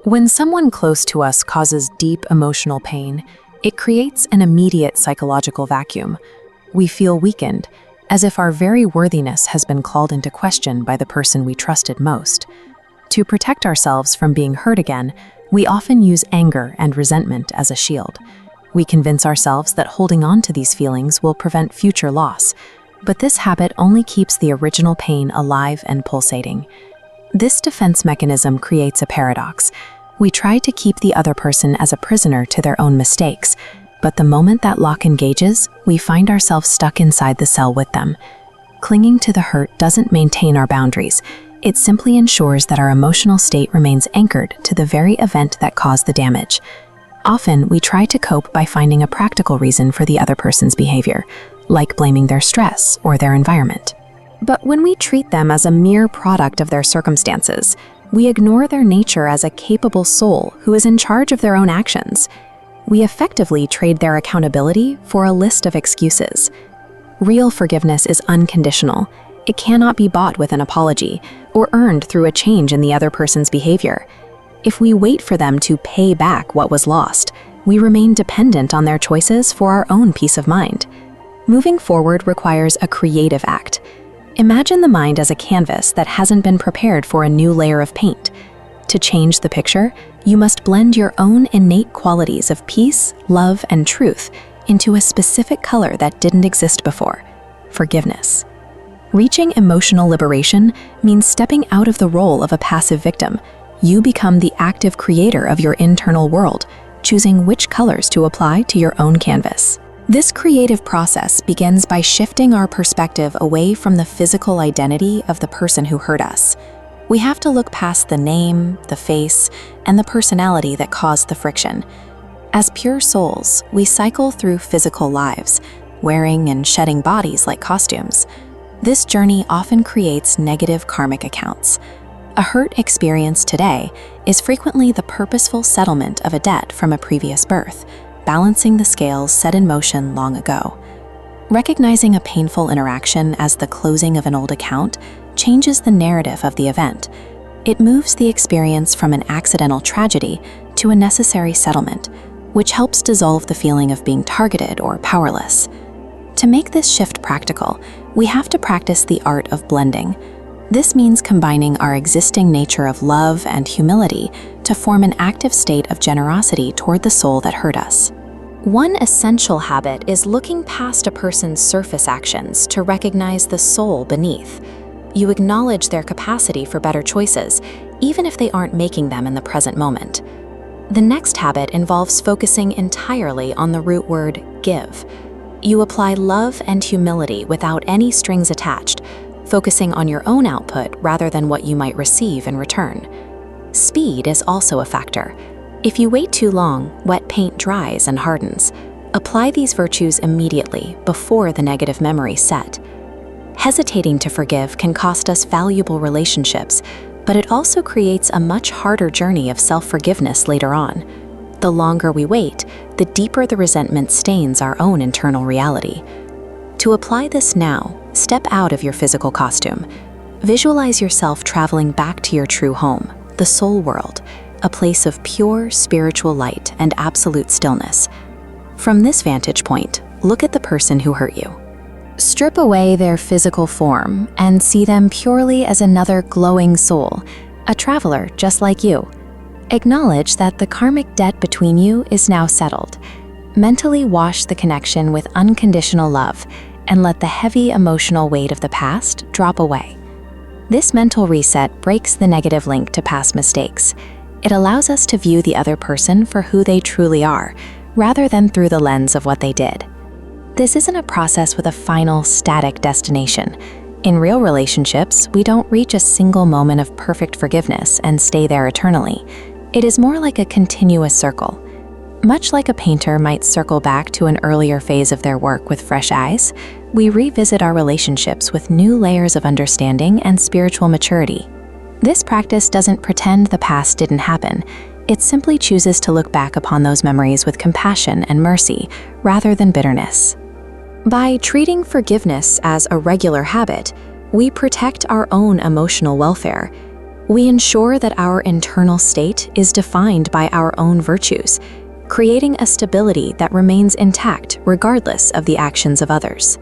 When someone close to us causes deep emotional pain, it creates an immediate psychological vacuum. We feel weakened, as if our very worthiness has been called into question by the person we trusted most. To protect ourselves from being hurt again, we often use anger and resentment as a shield. We convince ourselves that holding on to these feelings will prevent future loss, but this habit only keeps the original pain alive and pulsating. This defense mechanism creates a paradox. We try to keep the other person as a prisoner to their own mistakes, but the moment that lock engages, we find ourselves stuck inside the cell with them. Clinging to the hurt doesn't maintain our boundaries. It simply ensures that our emotional state remains anchored to the very event that caused the damage. Often, we try to cope by finding a practical reason for the other person's behavior, like blaming their stress or their environment. But when we treat them as a mere product of their circumstances, we ignore their nature as a capable soul who is in charge of their own actions. We effectively trade their accountability for a list of excuses. Real forgiveness is unconditional. It cannot be bought with an apology or earned through a change in the other person's behavior. If we wait for them to pay back what was lost, we remain dependent on their choices for our own peace of mind. Moving forward requires a creative act. Imagine the mind as a canvas that hasn't been prepared for a new layer of paint. To change the picture, you must blend your own innate qualities of peace, love, and truth into a specific color that didn't exist before: forgiveness. Reaching emotional liberation means stepping out of the role of a passive victim. You become the active creator of your internal world, choosing which colors to apply to your own canvas. This creative process begins by shifting our perspective away from the physical identity of the person who hurt us. We have to look past the name, the face, and the personality that caused the friction. As pure souls, we cycle through physical lives, wearing and shedding bodies like costumes. This journey often creates negative karmic accounts. A hurt experience today is frequently the purposeful settlement of a debt from a previous birth, balancing the scales set in motion long ago. Recognizing a painful interaction as the closing of an old account changes the narrative of the event. It moves the experience from an accidental tragedy to a necessary settlement, which helps dissolve the feeling of being targeted or powerless. To make this shift practical, we have to practice the art of blending. This means combining our existing nature of love and humility to form an active state of generosity toward the soul that hurt us. One essential habit is looking past a person's surface actions to recognize the soul beneath. You acknowledge their capacity for better choices, even if they aren't making them in the present moment. The next habit involves focusing entirely on the root word give. You apply love and humility without any strings attached, focusing on your own output rather than what you might receive in return. Speed is also a factor. If you wait too long, wet paint dries and hardens. Apply these virtues immediately before the negative memory set. Hesitating to forgive can cost us valuable relationships, but it also creates a much harder journey of self-forgiveness later on. The longer we wait, the deeper the resentment stains our own internal reality. To apply this now, step out of your physical costume. Visualize yourself traveling back to your true home, the soul world, a place of pure spiritual light and absolute stillness. From this vantage point, look at the person who hurt you. Strip away their physical form and see them purely as another glowing soul, a traveler just like you. Acknowledge that the karmic debt between you is now settled. Mentally wash the connection with unconditional love and let the heavy emotional weight of the past drop away. This mental reset breaks the negative link to past mistakes. It allows us to view the other person for who they truly are, rather than through the lens of what they did. This isn't a process with a final, static destination. In real relationships, we don't reach a single moment of perfect forgiveness and stay there eternally. It is more like a continuous circle. Much like a painter might circle back to an earlier phase of their work with fresh eyes, we revisit our relationships with new layers of understanding and spiritual maturity. This practice doesn't pretend the past didn't happen. It simply chooses to look back upon those memories with compassion and mercy, rather than bitterness. By treating forgiveness as a regular habit, we protect our own emotional welfare. We ensure that our internal state is defined by our own virtues, creating a stability that remains intact regardless of the actions of others.